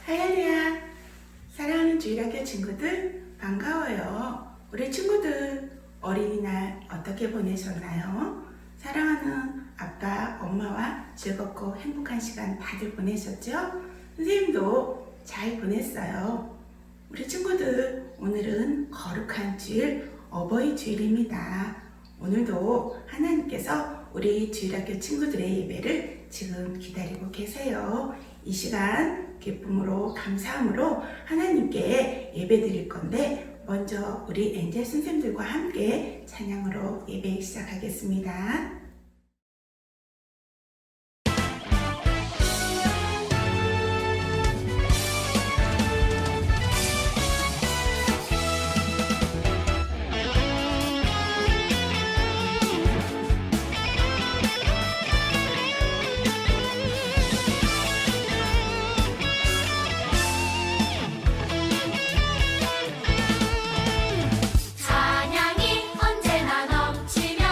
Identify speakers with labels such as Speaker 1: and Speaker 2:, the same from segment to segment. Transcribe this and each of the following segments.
Speaker 1: 하연이야, 사랑하는 주일학교 친구들 반가워요. 우리 친구들 어린이날 어떻게 보내셨나요? 사랑하는 아빠, 엄마와 즐겁고 행복한 시간 다들 보내셨죠? 선생님도 잘 보냈어요. 우리 친구들 오늘은 거룩한 주일, 어버이 주일입니다. 오늘도 하나님께서 우리 주일학교 친구들의 예배를 지금 기다리고 계세요. 이 시간 기쁨으로 감사함으로 하나님께 예배 드릴 건데 먼저 우리 엔젤 선생님들과 함께 찬양으로 예배 시작하겠습니다.
Speaker 2: 찬양이 언제나 넘치면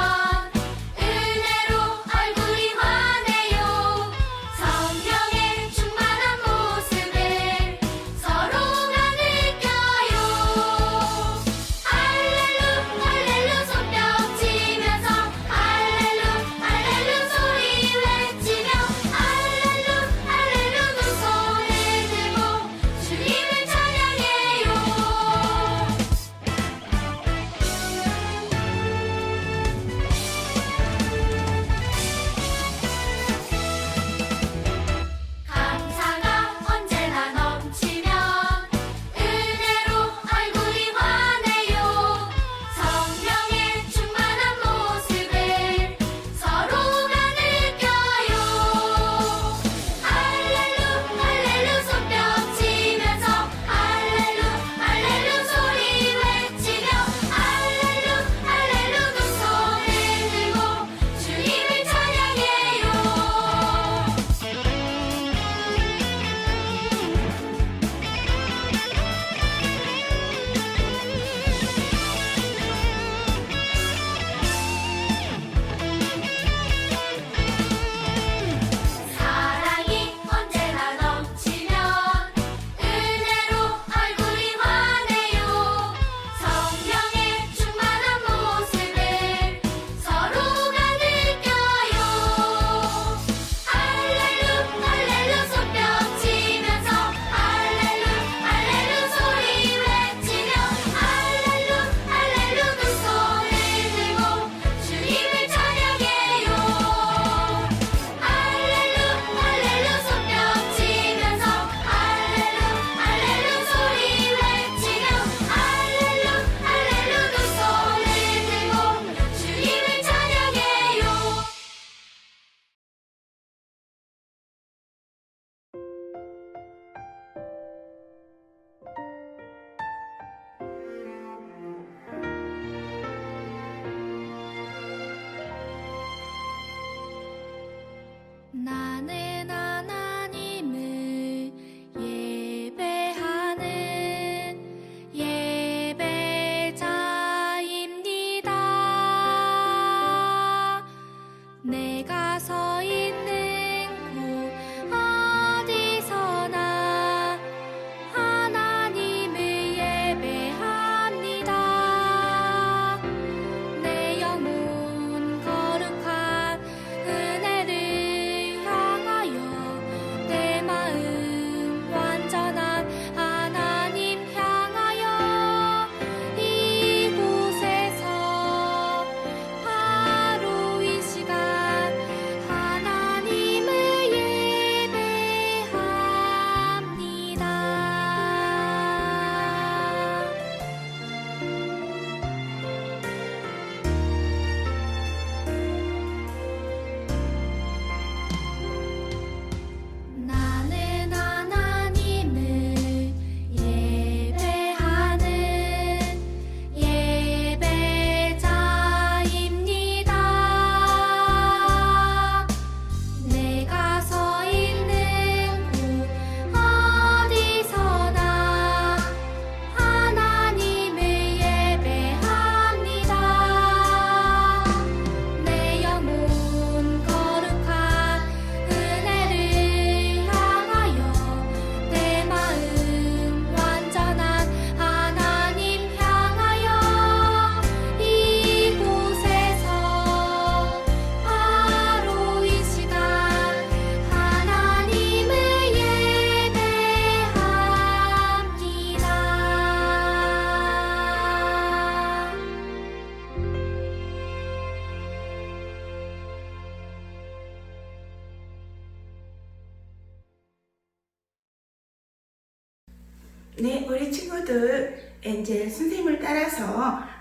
Speaker 1: 네, 우리 친구들 엔젤 선생님을 따라서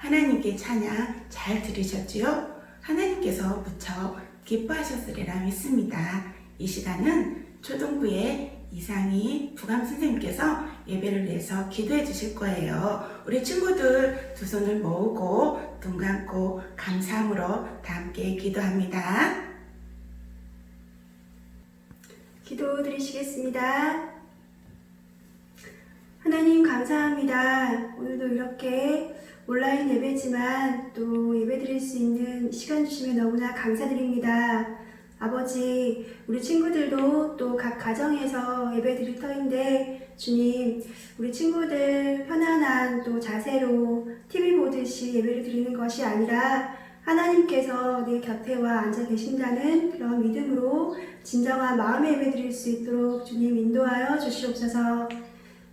Speaker 1: 하나님께 찬양 잘 들으셨지요? 하나님께서 무척 기뻐하셨으리라 믿습니다. 이 시간은 초등부의 이상희 부감 선생님께서 예배를 위해서 기도해 주실 거예요. 우리 친구들 두 손을 모으고 눈 감고 감사함으로 다 함께 기도합니다.
Speaker 2: 기도 드리시겠습니다. 하나님 감사합니다. 오늘도 이렇게 온라인 예배지만 또 예배 드릴 수 있는 시간 주시면 너무나 감사드립니다. 아버지, 우리 친구들도 또 각 가정에서 예배 드릴 터인데 주님, 우리 친구들 편안한 또 자세로 TV 보듯이 예배를 드리는 것이 아니라 하나님께서 내 곁에와 앉아 계신다는 그런 믿음으로 진정한 마음의 예배 드릴 수 있도록 주님 인도하여 주시옵소서.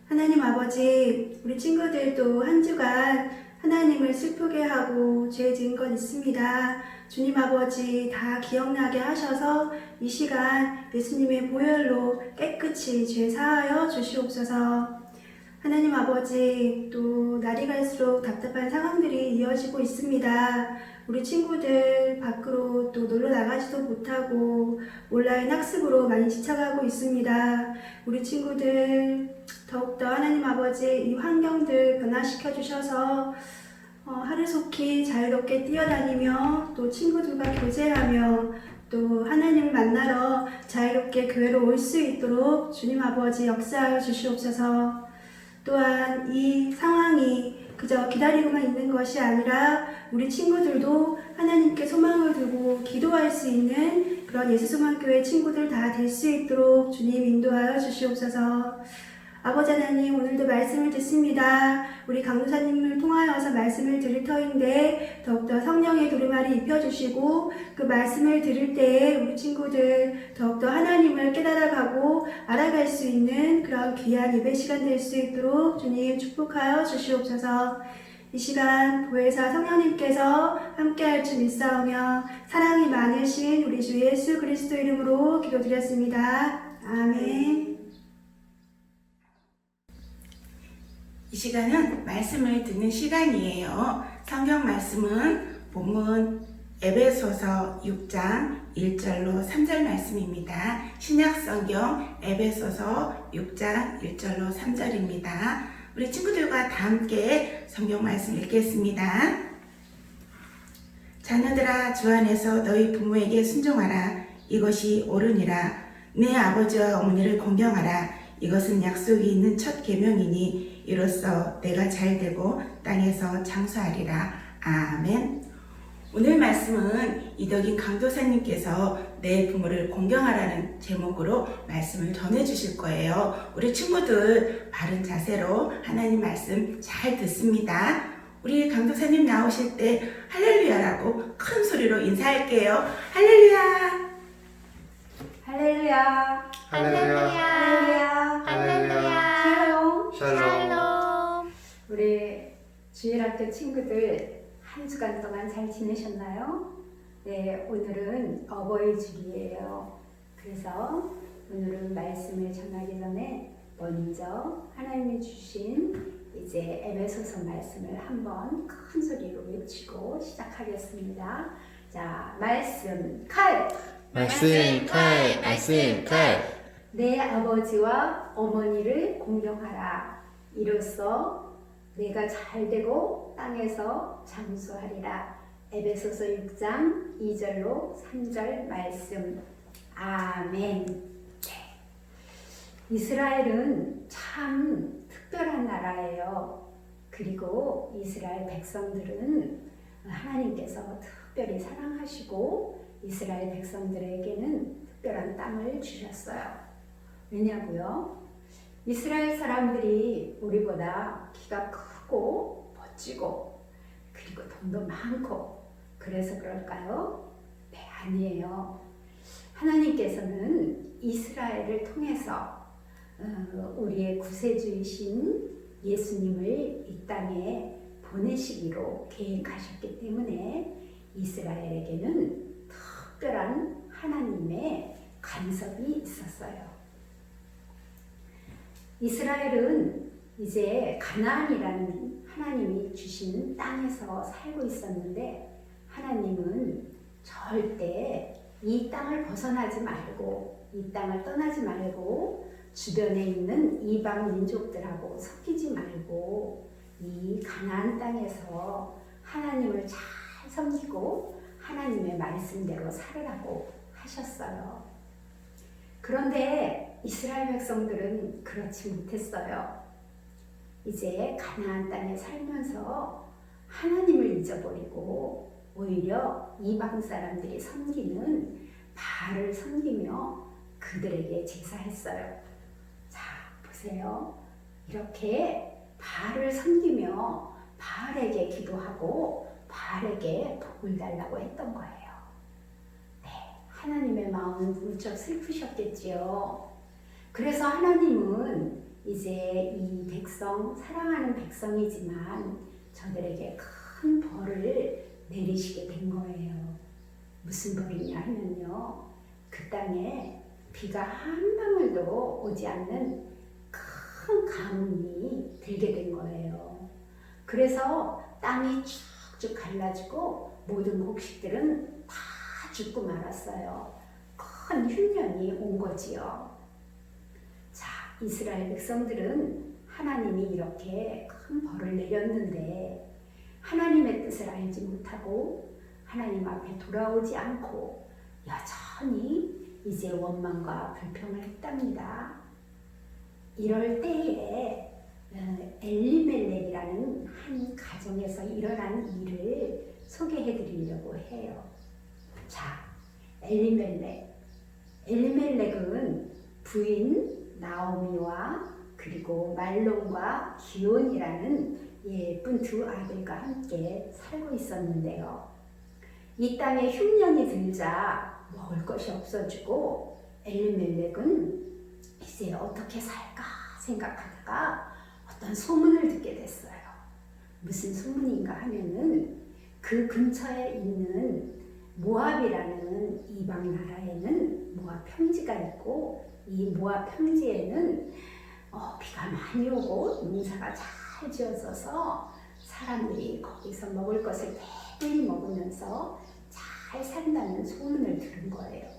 Speaker 2: 하나님 아버지, 우리 친구들도 한 주간 하나님을 슬프게 하고 죄 지은 것 있습니다. 주님 아버지 다 기억나게 하셔서 이 시간 예수님의 보혈로 깨끗이 죄 사하여 주시옵소서. 하나님 아버지, 또 날이 갈수록 답답한 상황들이 이어지고 있습니다. 우리 친구들 밖으로 또 놀러 나가지도 못하고 온라인 학습으로 많이 지쳐가고 있습니다. 우리 친구들 더욱더 하나님 아버지 이 환경들 변화시켜 주셔서 하루속히 자유롭게 뛰어다니며 또 친구들과 교제하며 또 하나님을 만나러 자유롭게 교회로 올 수 있도록 주님 아버지 역사하여 주시옵소서. 또한 이 상황이 그저 기다리고만 있는 것이 아니라 우리 친구들도 하나님께 소망을 두고 기도할 수 있는 그런 예수소망교회 친구들 다 될 수 있도록 주님 인도하여 주시옵소서. 아버지 하나님, 오늘도 말씀을 듣습니다. 우리 강도사님을 통하여서 말씀을 들을 터인데 더욱더 성령의 두루마리 입혀주시고 그 말씀을 들을 때에 우리 친구들 더욱더 하나님을 깨달아가고 알아갈 수 있는 그런 귀한 예배 시간 될 수 있도록 주님 축복하여 주시옵소서. 이 시간 보혜사 성령님께서 함께할 줄 믿사오며 사랑이 많으신 우리 주 예수 그리스도 이름으로 기도드렸습니다. 아멘.
Speaker 1: 이 시간은 말씀을 듣는 시간이에요. 성경 말씀은 본문 에베소서 6장 1절로 3절 말씀입니다. 신약 성경 에베소서 6장 1절로 3절입니다. 우리 친구들과 다 함께 성경 말씀 읽겠습니다. 자녀들아, 주 안에서 너희 부모에게 순종하라. 이것이 옳으니라. 내 아버지와 어머니를 공경하라. 이것은 약속이 있는 첫 계명이니 이로써 내가 잘되고 땅에서 장수하리라. 아멘. 오늘 말씀은 이덕인 강도사님께서 내 부모를 공경하라는 제목으로 말씀을 전해주실 거예요. 우리 친구들 바른 자세로 하나님 말씀 잘 듣습니다. 우리 강도사님 나오실 때 할렐루야라고 큰 소리로 인사할게요. 할렐루야!
Speaker 2: 할렐루야.
Speaker 3: 할렐루야.
Speaker 2: 할렐루야. 샬롬.
Speaker 3: 샬롬.
Speaker 2: 우리 주일학교 친구들 한 주간 동안 잘 지내셨나요? 네, 오늘은 어버이 주일이에요. 그래서 오늘은 말씀을 전하기 전에 먼저 하나님이 주신 이제 에베소서 말씀을 한번 큰 소리로 외치고 시작하겠습니다. 자, 말씀 칼.
Speaker 3: 말씀 칼, 말씀 칼.
Speaker 2: 내 아버지와 어머니를 공경하라. 이로써 내가 잘되고 땅에서 장수하리라. 에베소서 6장 2절로 3절 말씀. 아멘. 네. 이스라엘은 참 특별한 나라예요. 그리고 이스라엘 백성들은 하나님께서 특별히 사랑하시고 이스라엘 백성들에게는 특별한 땅을 주셨어요. 왜냐고요? 이스라엘 사람들이 우리보다 키가 크고 멋지고 그리고 돈도 많고 그래서 그럴까요? 네, 아니에요. 하나님께서는 이스라엘을 통해서 우리의 구세주이신 예수님을 이 땅에 보내시기로 계획하셨기 때문에 이스라엘에게는 특별한 하나님의 간섭이 있었어요. 이스라엘은
Speaker 4: 이제 가나안이라는 하나님이 주신 땅에서 살고 있었는데 하나님은 절대 이 땅을 벗어나지 말고 이 땅을 떠나지 말고 주변에 있는 이방 민족들하고 섞이지 말고 이 가나안 땅에서 하나님을 잘 섬기고 하나님의 말씀대로 살으라고 하셨어요. 그런데 이스라엘 백성들은 그렇지 못했어요. 이제 가나안 땅에 살면서 하나님을 잊어버리고 오히려 이방 사람들이 섬기는 바알을 섬기며 그들에게 제사했어요. 자, 보세요. 이렇게 바알을 섬기며 바알에게 기도하고 바알에게 복을 달라고 했던 거예요. 네, 하나님의 마음은 무척 슬프셨겠지요. 그래서 하나님은 이제 이 백성, 사랑하는 백성이지만 저들에게 큰 벌을 내리시게 된 거예요. 무슨 벌이냐 하면요. 그 땅에 비가 한 방울도 오지 않는 큰 가뭄이 들게 된 거예요. 그래서 땅이 쭉쭉 갈라지고 모든 곡식들은 다 죽고 말았어요. 큰 흉년이 온 거지요. 자, 이스라엘 백성들은 하나님이 이렇게 큰 벌을 내렸는데 하나님의 뜻을 알지 못하고 하나님 앞에 돌아오지 않고 여전히 이제 원망과 불평을 했답니다. 이럴 때에 엘리멜렉이라는 한 가정에서 일어난 일을 소개해 드리려고 해요. 자, 엘리멜렉은 부인 나오미와 그리고 말론과 기온이라는 예쁜 두 아들과 함께 살고 있었는데요. 이 땅에 흉년이 들자 먹을 것이 없어지고 엘리멜렉은 이제 어떻게 살까 생각하다가 어떤 소문을 듣게 됐어요. 무슨 소문인가 하면은 그 근처에 있는 모압이라는 이방 나라에는 모압 평지가 있고 이 모압 평지에는 비가 많이 오고 농사가 잘 지어져서 사람들이 거기서 먹을 것을 배불리 먹으면서 잘 산다는 소문을 들은 거예요.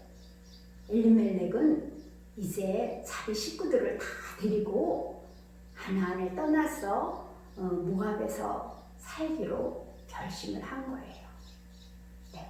Speaker 4: 엘리멜렉은 이제 자기 식구들을 다 데리고 가나안을 떠나서 모압에서 살기로 결심을 한 거예요. 네.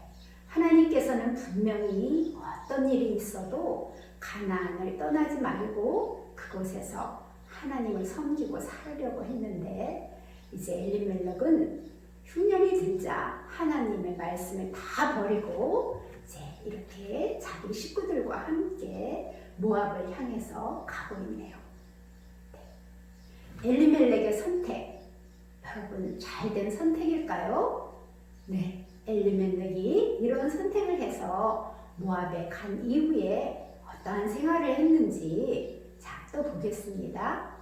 Speaker 4: 하나님께서는 분명히 어떤 일이 있어도 가나안을 떠나지 말고 그곳에서 하나님을 섬기고 살으려고 했는데 이제 엘리멜렉은 흉년이 들자 하나님의 말씀을 다 버리고 이제 이렇게 자기 식구들과 함께 모압을 향해서 가고 있네요. 네. 엘리멜렉의 선택, 여러분 잘된 선택일까요? 네, 엘리멜렉이 이런 선택을 해서 모압에 간 이후에 어떠한 생활을 했는지 자, 또 보겠습니다.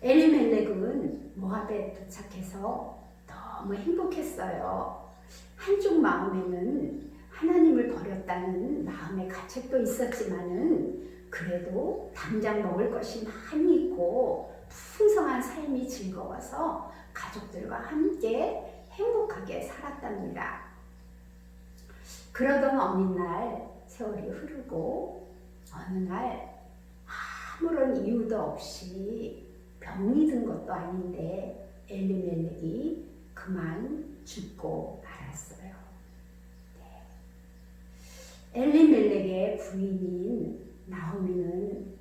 Speaker 4: 엘리멜렉은 모압에 도착해서 너무 행복했어요. 한쪽 마음에는 하나님을 버렸다는 마음의 가책도 있었지만은 그래도 당장 먹을 것이 많이 있고 풍성한 삶이 즐거워서 가족들과 함께 행복하게 살았답니다. 그러던 어느 날 세월이 흐르고 어느 날 아무런 이유도 없이 병이 든 것도 아닌데 엘리멜렉이 그만 죽고 말았어요. 네. 엘리멜렉의 부인인 나오미는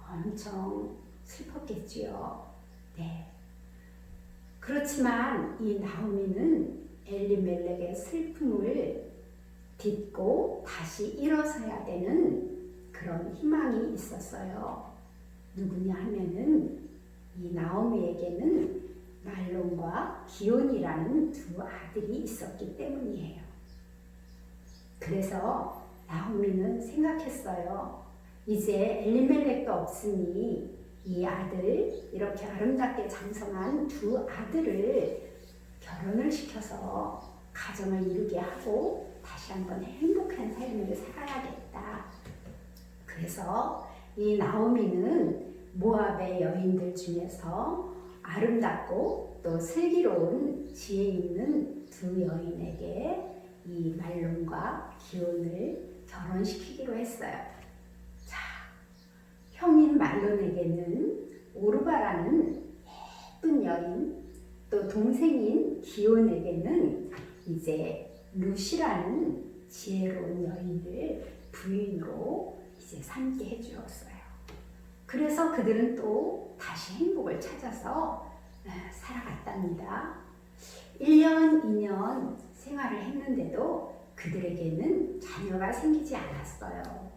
Speaker 4: 엄청 슬펐겠지요. 네. 그렇지만 이 나오미는 엘리멜렉의 슬픔을 딛고 다시 일어서야 되는 그런 희망이 있었어요. 누구냐 하면은 이 나오미에게는 말론과 기온이라는 두 아들이 있었기 때문이에요. 그래서 나오미는 생각했어요. 이제 엘리멜렉도 없으니 이 아들, 이렇게 아름답게 장성한 두 아들을 결혼을 시켜서 가정을 이루게 하고 다시 한번 행복한 삶을 살아야겠다. 그래서 이 나오미는 모압의 여인들 중에서 아름답고 또 슬기로운 지혜 있는 두 여인에게 이 말론과 기온을 결혼시키기로 했어요. 자, 형인 말론에게는 오르바라는 예쁜 여인, 또 동생인 기온에게는 이제 루시라는 지혜로운 여인을 부인으로 이제 삼게 해주었어요. 그래서 그들은 또 다시 행복을 찾아서 살아갔답니다. 1년, 2년 생활을 했는데도 그들에게는 자녀가 생기지 않았어요.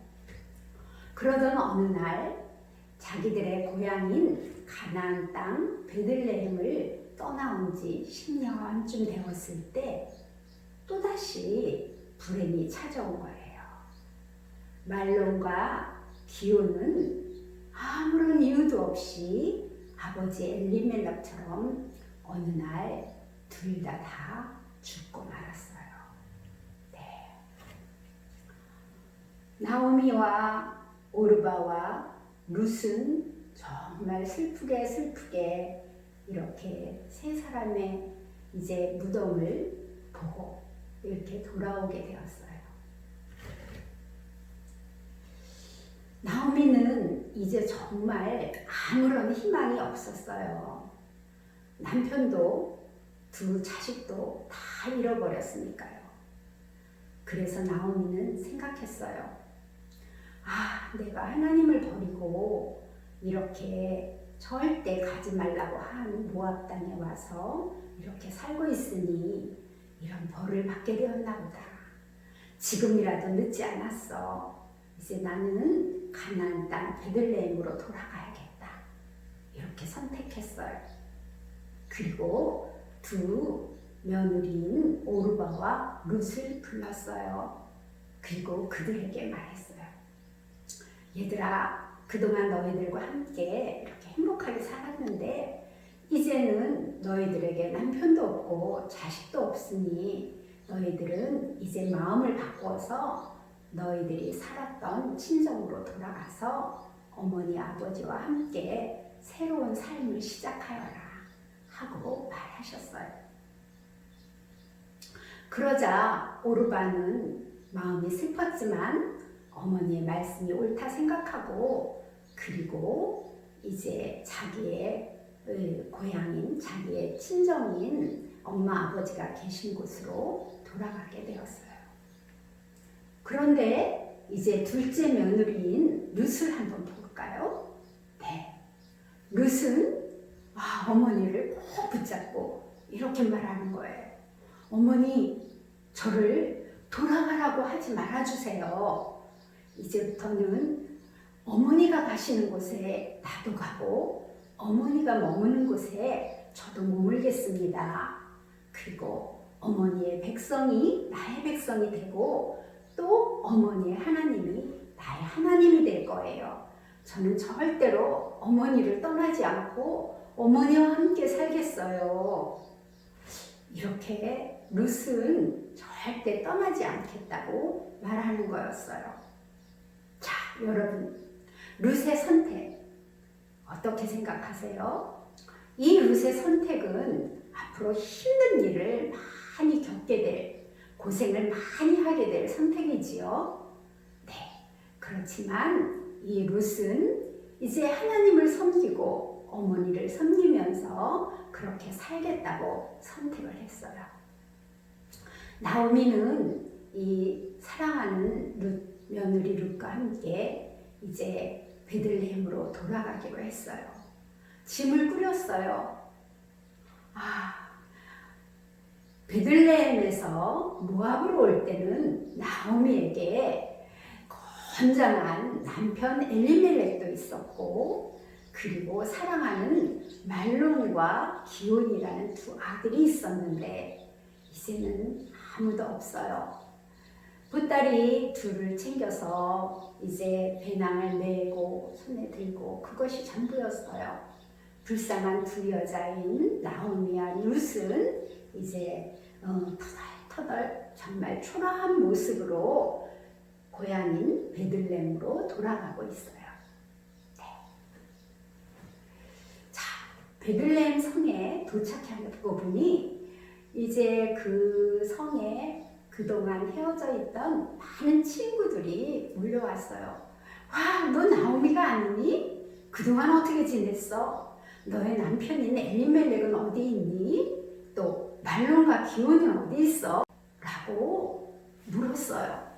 Speaker 4: 그러던 어느 날 자기들의 고향인 가나안 땅 베들레헴을 떠나온 지 10년쯤 되었을 때 또다시 불행이 찾아온 거예요. 말론과 기온은 아무런 이유도 없이 아버지 엘리멜렉처럼 어느 날 둘 다 죽고 말았어요. 네. 나오미와 오르바와 룻은 정말 슬프게 이렇게 세 사람의 이제 무덤을 보고 이렇게 돌아오게 되었어요. 나오미는 이제 정말 아무런 희망이 없었어요. 남편도 두 자식도 다 잃어버렸으니까요. 그래서 나오미는 생각했어요. 아, 내가 하나님을 버리고 이렇게 절대 가지 말라고 한 모압 땅에 와서 이렇게 살고 있으니 이런 벌을 받게 되었나 보다. 지금이라도 늦지 않았어. 이제 나는 가나안 땅 베들레헴으로 돌아가야겠다. 이렇게 선택했어요. 그리고 두 며느리인 오르바와 룻을 불렀어요. 그리고 그들에게 말했어요. 얘들아, 그동안 너희들과 함께 이렇게 행복하게 살았는데 이제는 너희들에게 남편도 없고 자식도 없으니 너희들은 이제 마음을 바꿔서 너희들이 살았던 친정으로 돌아가서 어머니 아버지와 함께 새로운 삶을 시작하여라 하고 말하셨어요. 그러자 오르바는 마음이 슬펐지만 어머니의 말씀이 옳다 생각하고 그리고 이제 자기의 고향인 자기의 친정인 엄마 아버지가 계신 곳으로 돌아가게 되었어요. 그런데 이제 둘째 며느리인 룻을 한번 볼까요? 네, 룻은 어머니를 꼭 붙잡고 이렇게 말하는 거예요. 어머니, 저를 돌아가라고 하지 말아주세요. 이제부터는 어머니가 가시는 곳에 나도 가고 어머니가 머무는 곳에 저도 머물겠습니다. 그리고 어머니의 백성이 나의 백성이 되고 또 어머니의 하나님이 나의 하나님이 될 거예요. 저는 절대로 어머니를 떠나지 않고 어머니와 함께 살겠어요. 이렇게 룻은 절대 떠나지 않겠다고 말하는 거였어요. 자, 여러분, 룻의 선택 어떻게 생각하세요? 이 룻의 선택은 앞으로 힘든 일을 많이 겪게 될, 고생을 많이 하게 될 선택이지요. 네, 그렇지만 이 룻은 이제 하나님을 섬기고 어머니를 섬기면서 그렇게 살겠다고 선택을 했어요. 나오미는 이 사랑하는 룻, 며느리 룻과 함께 이제 베들레헴으로 돌아가기로 했어요. 짐을 꾸렸어요. 베들레헴에서 모압으로 올 때는 나오미에게 건장한 남편 엘리멜렉도 있었고 그리고 사랑하는 말론과 기온이라는 두 아들이 있었는데 이제는 아무도 없어요. 보따리 둘을 챙겨서 이제 배낭을 메고 손에 들고 그것이 전부였어요. 불쌍한 두 여자인 나오미와 룻은 이제 터덜터덜 정말 초라한 모습으로 고향인 베들레헴으로 돌아가고 있어요. 네. 자, 베들레헴 성에 도착하고 보니 이제 그 성에 그동안 헤어져 있던 많은 친구들이 몰려왔어요. 와, 너 나오미가 아니니? 그동안 어떻게 지냈어? 너의 남편인 엘리멜렉은 어디 있니? 또 말론과 기온이 어디 있어? 라고 물었어요.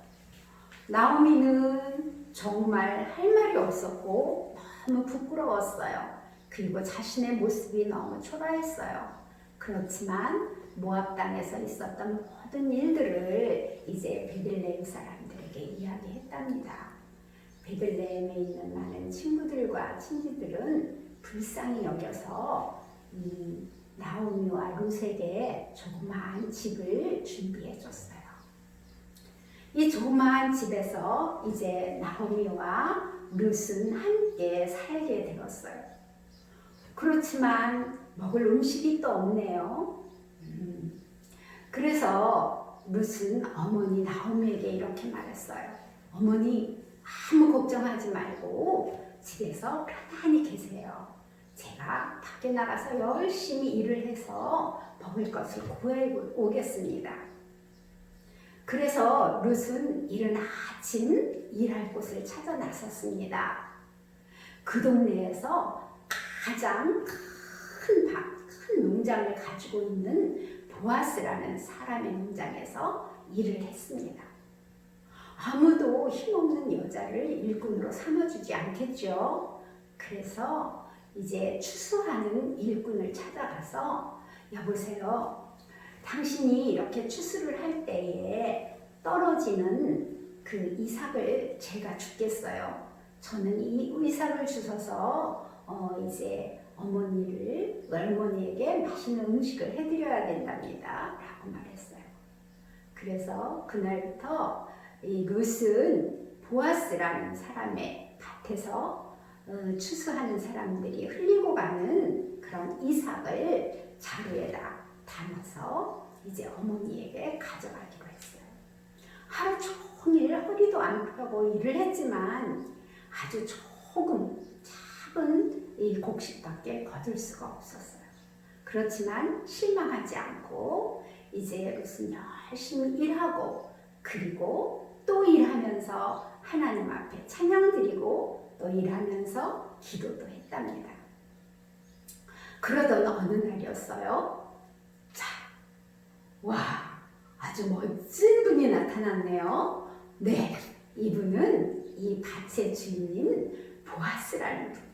Speaker 4: 나오미는 정말 할 말이 없었고 너무 부끄러웠어요. 그리고 자신의 모습이 너무 초라했어요. 그렇지만 모압 땅에서 있었던 모든 일들을 이제 베들레헴 사람들에게 이야기했답니다. 베들레헴에 있는 많은 친구들과 친지들은 불쌍히 여겨서 나오미와 룻에게 조그마한 집을 준비해 줬어요. 이 조그마한 집에서 이제 나오미와 룻은 함께 살게 되었어요. 그렇지만 먹을 음식이 또 없네요. 그래서 룻은 어머니 나오미에게 이렇게 말했어요. 어머니, 아무 걱정하지 말고 집에서 편안히 계세요. 제가 밖에 나가서 열심히 일을 해서 먹을 것을 구해 오겠습니다. 그래서 룻은 이른 아침 일할 곳을 찾아 나섰습니다. 그 동네에서 가장 큰 농장을 가지고 있는 보아스라는 사람의 농장에서 일을 했습니다. 아무도 힘없는 여자를 일꾼으로 삼아주지 않겠죠. 그래서 이제 추수하는 일꾼을 찾아가서 여보세요. 당신이 이렇게 추수를 할 때에 떨어지는 그 이삭을 제가 주겠어요. 저는 이 이삭을 주셔서 이제 어머니에게 맛있는 음식을 해드려야 된답니다. 라고 말했어요. 그래서 그날부터 이 룻은 보아스라는 사람의 밭에서 추수하는 사람들이 흘리고 가는 그런 이삭을 자루에다 담아서 이제 어머니에게 가져가기로 했어요. 하루 종일 허리도 안 펴고 일을 했지만 아주 조금 작은 이 곡식밖에 거둘 수가 없었어요. 그렇지만 실망하지 않고 이제 룻은 열심히 일하고 그리고 또 일하면서 하나님 앞에 찬양 드리고 또 일하면서 기도도 했답니다. 그러던 어느 날이었어요. 자, 와, 아주 멋진 분이 나타났네요. 네, 이분은 이 밭의 주인인 보아스라는 분이에요.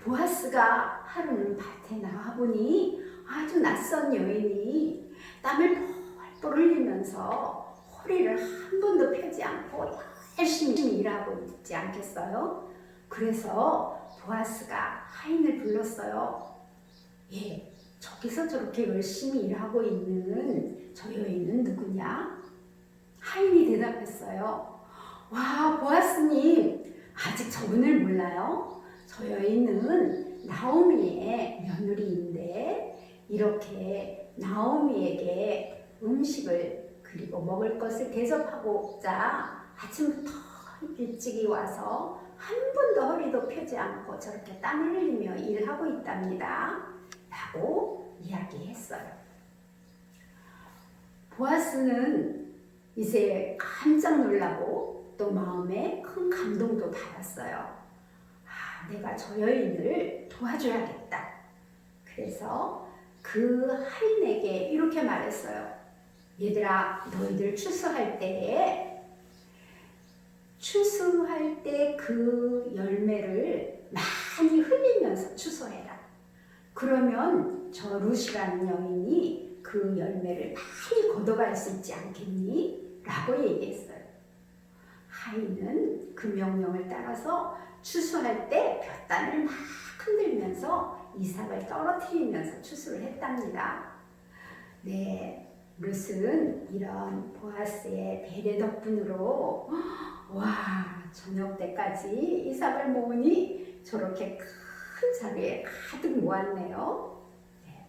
Speaker 4: 보아스가 하루는 밭에 나와보니 아주 낯선 여인이 땀을 뻘뻘 흘리면서 허리를 한 번도 펴지 않고 열심히 일하고 있지 않겠어요? 그래서 보아스가 하인을 불렀어요. 예, 저기서 저렇게 열심히 일하고 있는 저 여인은 누구냐? 하인이 대답했어요. 와, 보아스님, 아직 저분을 몰라요? 저 여인은 나오미의 며느리인데 이렇게 나오미에게 음식을 그리고 먹을 것을 대접하고자 아침부터 일찍이 와서 한 번도 허리도 펴지 않고 저렇게 땀을 흘리며 일하고 있답니다. 라고 이야기했어요. 보아스는 이제 깜짝 놀라고 또 마음에 큰 감동도 받았어요. 아, 내가 저 여인을 도와줘야겠다. 그래서 그 하인에게 이렇게 말했어요. 얘들아, 너희들 추수할 때 그 열매를 많이 흘리면서 추수해라. 그러면 저 룻이라는 여인이 그 열매를 많이 걷어갈 수 있지 않겠니? 라고 얘기했어요. 하인은 그 명령을 따라서 추수할 때 볕단을 막 흔들면서 이삭을 떨어뜨리면서 추수를 했답니다. 네, 룻은 이런 보아스의 배려 덕분으로 와, 저녁 때까지 이삭을 모으니 저렇게 큰 자리에 가득 모았네요. 네.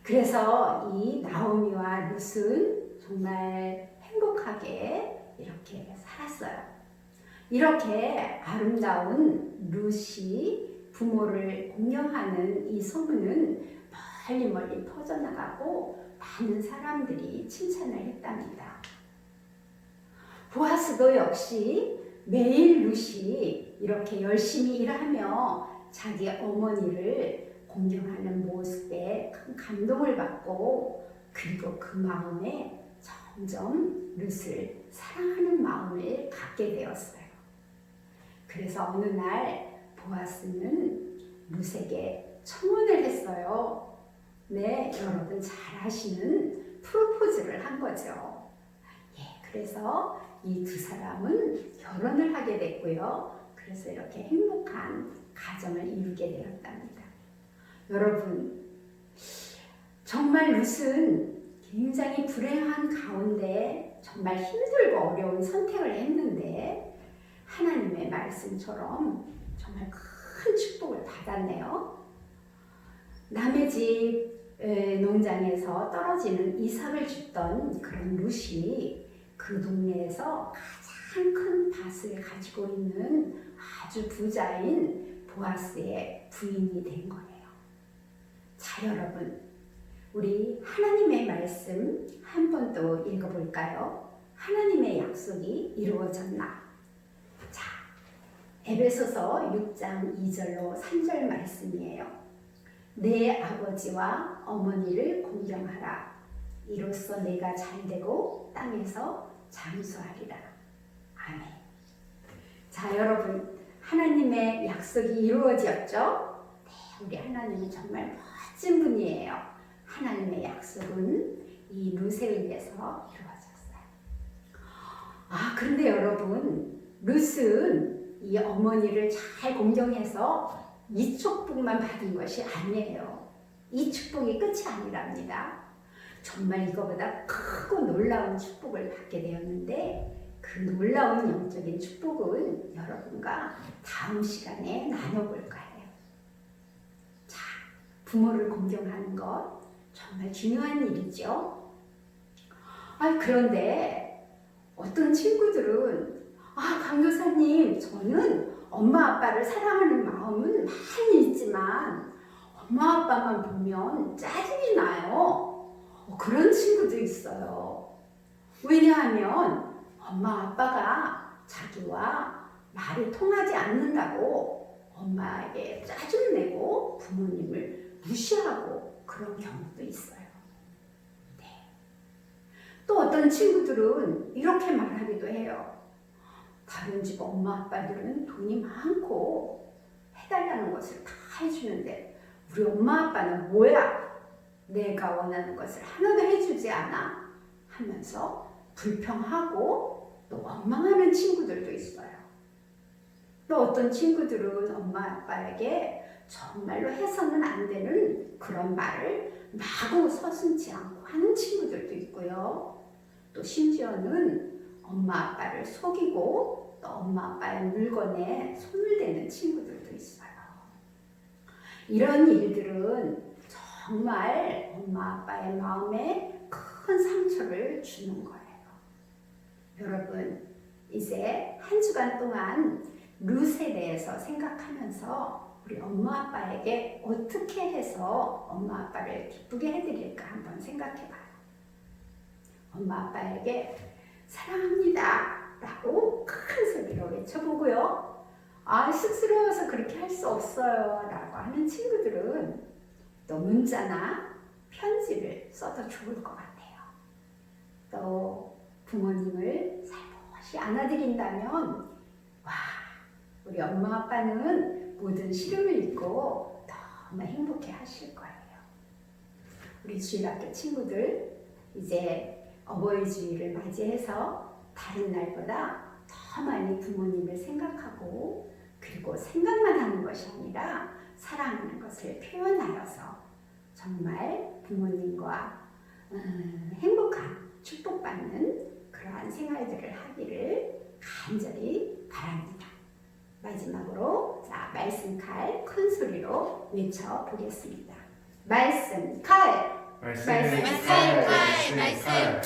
Speaker 4: 그래서 이 나오미와 룻은 정말 행복하게 이렇게 살았어요. 이렇게 아름다운 룻이 부모를 공경하는 이 소문은 멀리 멀리 퍼져나가고 많은 사람들이 칭찬을 했답니다. 보아스도 역시 매일 룻이 이렇게 열심히 일하며 자기 어머니를 공경하는 모습에 큰 감동을 받고 그리고 그 마음에 점점 룻을 사랑하는 마음을 갖게 되었어요. 그래서 어느 날 보아스는 룻에게 청혼을 했어요. 네, 여러분 잘 아시는 프로포즈를 한 거죠. 예, 그래서 이 두 사람은 결혼을 하게 됐고요. 그래서 이렇게 행복한 가정을 이루게 되었답니다. 여러분, 정말 룻은 굉장히 불행한 가운데 정말 힘들고 어려운 선택을 했는데 하나님의 말씀처럼 정말 큰 축복을 받았네요. 남의 집 농장에서 떨어지는 이삭을 줍던 그런 룻이 그 동네에서 가장 큰 밭을 가지고 있는 아주 부자인 보아스의 부인이 된 거예요. 자, 여러분, 우리 하나님의 말씀 한 번 더 읽어볼까요? 하나님의 약속이 이루어졌나? 자, 에베소서 6장 2절로 3절 말씀이에요. 내 아버지와 어머니를 공경하라. 이로써 내가 잘되고 땅에서 장수하리라. 아멘. 자, 여러분, 하나님의 약속이 이루어졌죠? 네, 우리 하나님은 정말 멋진 분이에요. 하나님의 약속은 이 룻에 의해서 이루어졌어요. 아, 그런데 여러분, 룻은 이 어머니를 잘 공경해서 이 축복만 받은 것이 아니에요. 이 축복이 끝이 아니랍니다. 정말 이거보다 크고 놀라운 축복을 받게 되었는데 그 놀라운 영적인 축복은 여러분과 다음 시간에 나눠볼 거예요. 자, 부모를 공경하는 것 정말 중요한 일이죠. 그런데 어떤 친구들은 강교사님, 저는 엄마 아빠를 사랑하는 마음은 많이 있지만 엄마 아빠만 보면 짜증이 나요. 그런 친구도 있어요. 왜냐하면 엄마 아빠가 자기와 말이 통하지 않는다고 엄마에게 짜증내고 부모님을 무시하고 그런 경우도 있어요. 네. 또 어떤 친구들은 이렇게 말하기도 해요. 다른 집 엄마 아빠들은 돈이 많고 해달라는 것을 다 해주는데 우리 엄마 아빠는 뭐야? 내가 원하는 것을 하나도 해주지 않아? 하면서 불평하고 또 원망하는 친구들도 있어요. 또 어떤 친구들은 엄마 아빠에게 정말로 해서는 안 되는 그런 말을 마구 서슴지 않고 하는 친구들도 있고요. 또 심지어는 엄마 아빠를 속이고 또 엄마 아빠의 물건에 손을 대는 친구들도 있어요. 이런 일들은 정말 엄마 아빠의 마음에 큰 상처를 주는 거예요. 여러분, 이제 한 주간 동안 룻에 대해서 생각하면서 우리 엄마 아빠에게 어떻게 해서 엄마 아빠를 기쁘게 해드릴까 한번 생각해봐요. 엄마 아빠에게 사랑합니다 라고 큰 소리로 외쳐보고요. 쑥스러워서 그렇게 할 수 없어요 라고 하는 친구들은 또 문자나 편지를 써도 좋을 것 같아요. 또 부모님을 살포시 안아드린다면 우리 엄마 아빠는 모든 시름을 잊고 너무 행복해 하실 거예요. 우리 주일학교 친구들, 이제 어버이 주일을 맞이해서 다른 날보다 더 많이 부모님을 생각하고 그리고 생각만 하는 것이 아니라 사랑하는 것을 표현하여서 정말 부모님과 행복한 축복받는 그러한 생활들을 하기를 간절히 바랍니다. 마지막으로 말씀 칼 큰 소리로 외쳐보겠습니다. 말씀 칼!
Speaker 3: 말씀
Speaker 4: 칼!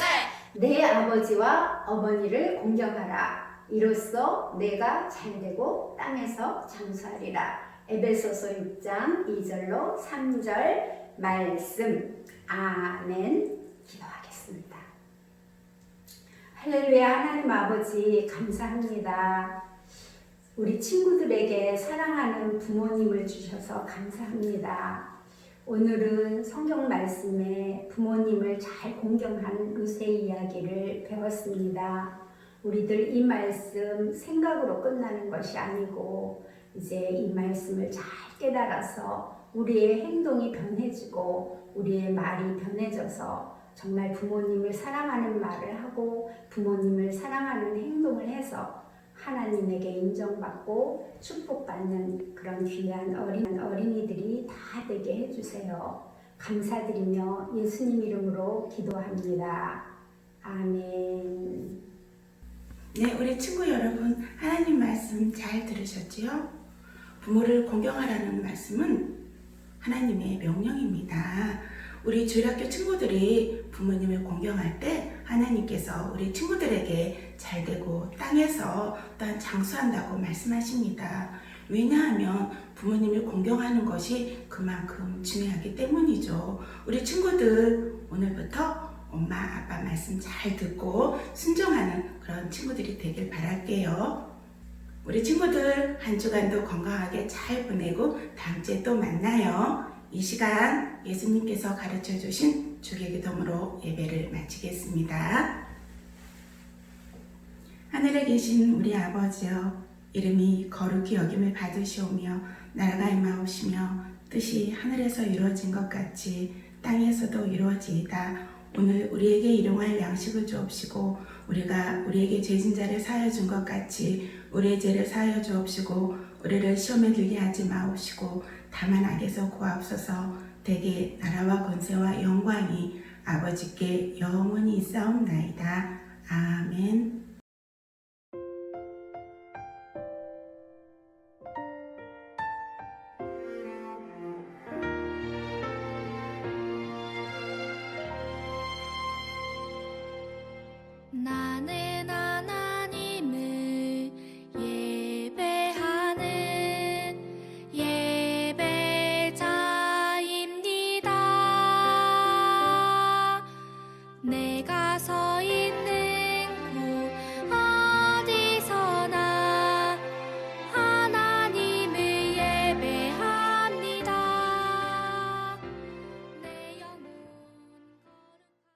Speaker 4: 내 아버지와 어머니를 공경하라. 이로써 내가 잘되고 땅에서 장수하리라. 에베소서 6장 2절로 3절 말씀. 아멘. 기도하겠습니다. 할렐루야. 하나님 아버지 감사합니다. 우리 친구들에게 사랑하는 부모님을 주셔서 감사합니다. 오늘은 성경 말씀에 부모님을 잘 공경하는 루세의 이야기를 배웠습니다. 우리들 이 말씀 생각으로 끝나는 것이 아니고 이제 이 말씀을 잘 깨달아서 우리의 행동이 변해지고 우리의 말이 변해져서 정말 부모님을 사랑하는 말을 하고 부모님을 사랑하는 행동을 해서 하나님에게 인정받고 축복받는 그런 귀한 어린이들이 다 되게 해주세요. 감사드리며 예수님 이름으로 기도합니다. 아멘.
Speaker 1: 네, 우리 친구 여러분, 하나님 말씀 잘 들으셨지요? 부모를 공경하라는 말씀은 하나님의 명령입니다. 우리 주일학교 친구들이 부모님을 공경할 때 하나님께서 우리 친구들에게 잘되고 땅에서 또한 장수한다고 말씀하십니다. 왜냐하면 부모님을 공경하는 것이 그만큼 중요하기 때문이죠. 우리 친구들 오늘부터 엄마 아빠 말씀 잘 듣고 순종하는 그런 친구들이 되길 바랄게요. 우리 친구들 한 주간도 건강하게 잘 보내고 다음 주에 또 만나요. 이 시간 예수님께서 가르쳐 주신 주기도문으로 예배를 마치겠습니다. 하늘에 계신 우리 아버지여, 이름이 거룩히 여김을 받으시오며 나라가 임하옵시며 뜻이 하늘에서 이루어진 것 같이 땅에서도 이루어지이다. 오늘 우리에게 일용할 양식을 주옵시고 우리가 우리에게 죄진 자를 사하여 준 것 같이 우리의 죄를 사하여 주옵시고 우리를 시험에 들게 하지 마옵시고 다만 악에서 구하옵소서. 대개 나라와 권세와 영광이 아버지께 영원히 있사옵나이다. 아멘.
Speaker 3: 나는 하나님을 예배하는 예배자입니다. 내가 서